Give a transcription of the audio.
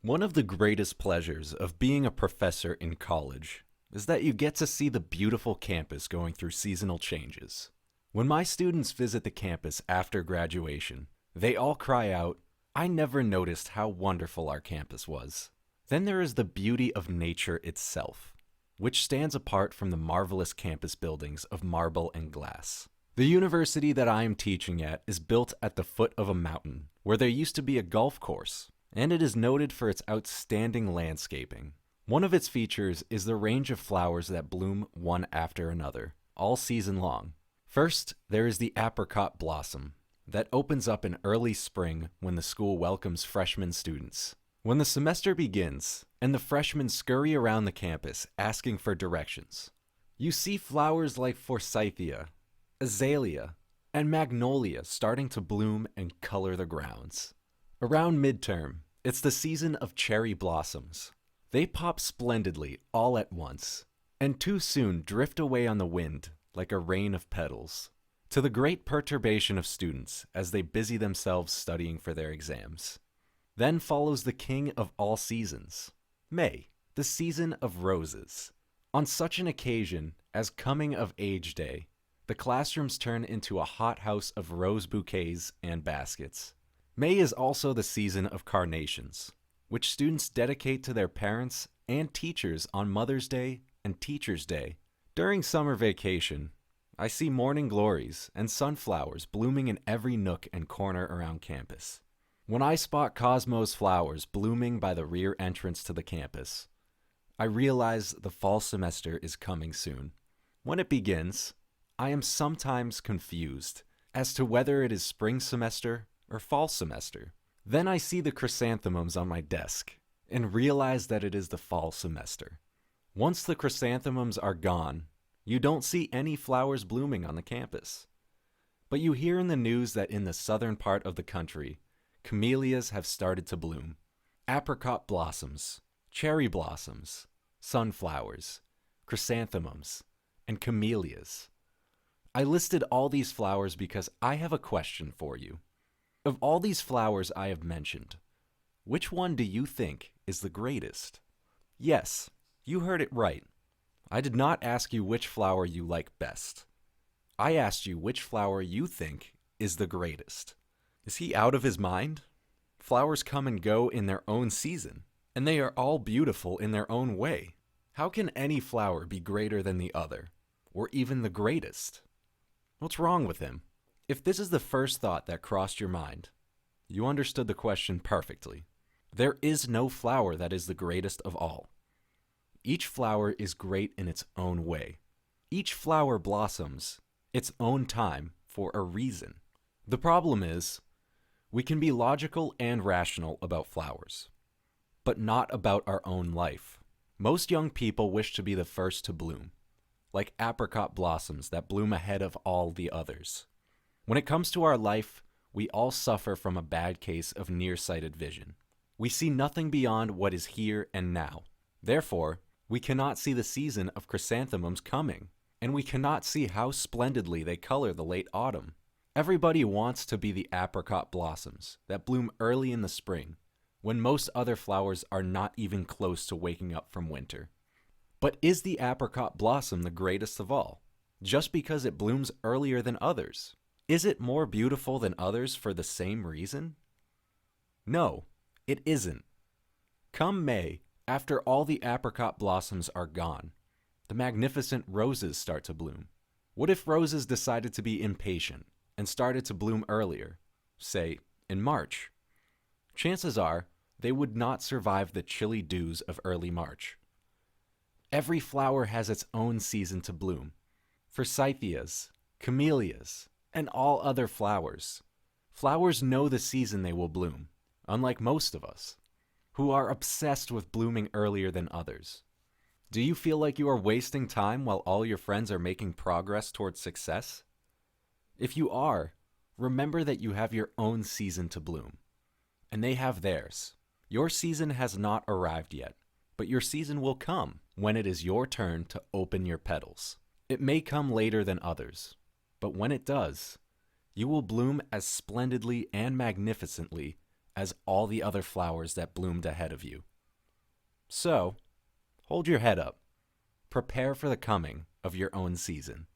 One of the greatest pleasures of being a professor in college is that you get to see the beautiful campus going through seasonal changes. When my students visit the campus after graduation, they all cry out, "I never noticed how wonderful our campus was." Then there is the beauty of nature itself, which stands apart from the marvelous campus buildings of marble and glass. The university that I am teaching at is built at the foot of a mountain, where there used to be a golf course, and it is noted for its outstanding landscaping. One of its features is the range of flowers that bloom one after another, all season long. First, there is the apricot blossom, that opens up in early spring when the school welcomes freshman students. When the semester begins, and the freshmen scurry around the campus asking for directions, you see flowers like forsythia, azalea, and magnolia starting to bloom and color the grounds. Around midterm, it's the season of cherry blossoms. They pop splendidly all at once, and too soon drift away on the wind like a rain of petals, to the great perturbation of students as they busy themselves studying for their exams. Then follows the king of all seasons, May, the season of roses. On such an occasion as Coming of Age Day, the classrooms turn into a hothouse of rose bouquets and baskets. May is also the season of carnations, which students dedicate to their parents and teachers on Mother's Day and Teacher's Day. During summer vacation, I see morning glories and sunflowers blooming in every nook and corner around campus. When I spot Cosmos flowers blooming by the rear entrance to the campus, I realize the fall semester is coming soon. When it begins, I am sometimes confused as to whether it is spring semester or fall semester. Then I see the chrysanthemums on my desk and realize that it is the fall semester. Once the chrysanthemums are gone, you don't see any flowers blooming on the campus. But you hear in the news that in the southern part of the country, camellias have started to bloom. Apricot blossoms, cherry blossoms, sunflowers, chrysanthemums, and camellias. I listed all these flowers because I have a question for you. Of all these flowers I have mentioned, which one do you think is the greatest? Yes, you heard it right. I did not ask you which flower you like best. I asked you which flower you think is the greatest. Is he out of his mind? Flowers come and go in their own season, and they are all beautiful in their own way. How can any flower be greater than the other, or even the greatest? What's wrong with him? If this is the first thought that crossed your mind, you understood the question perfectly. There is no flower that is the greatest of all. Each flower is great in its own way. Each flower blossoms its own time for a reason. The problem is, we can be logical and rational about flowers, but not about our own life. Most young people wish to be the first to bloom, like apricot blossoms that bloom ahead of all the others. When it comes to our life, we all suffer from a bad case of nearsighted vision. We see nothing beyond what is here and now. Therefore, we cannot see the season of chrysanthemums coming, and we cannot see how splendidly they color the late autumn. Everybody wants to be the apricot blossoms that bloom early in the spring, when most other flowers are not even close to waking up from winter. But is the apricot blossom the greatest of all, just because it blooms earlier than others? Is it more beautiful than others for the same reason? No, it isn't. Come May, after all the apricot blossoms are gone, the magnificent roses start to bloom. What if roses decided to be impatient and started to bloom earlier, say, in March? Chances are they would not survive the chilly dews of early March. Every flower has its own season to bloom. Forsythias, camellias, and all other flowers. Flowers know the season they will bloom, unlike most of us, who are obsessed with blooming earlier than others. Do you feel like you are wasting time while all your friends are making progress towards success? If you are, remember that you have your own season to bloom, and they have theirs. Your season has not arrived yet, but your season will come when it is your turn to open your petals. It may come later than others, but when it does, you will bloom as splendidly and magnificently as all the other flowers that bloomed ahead of you. So, hold your head up. Prepare for the coming of your own season.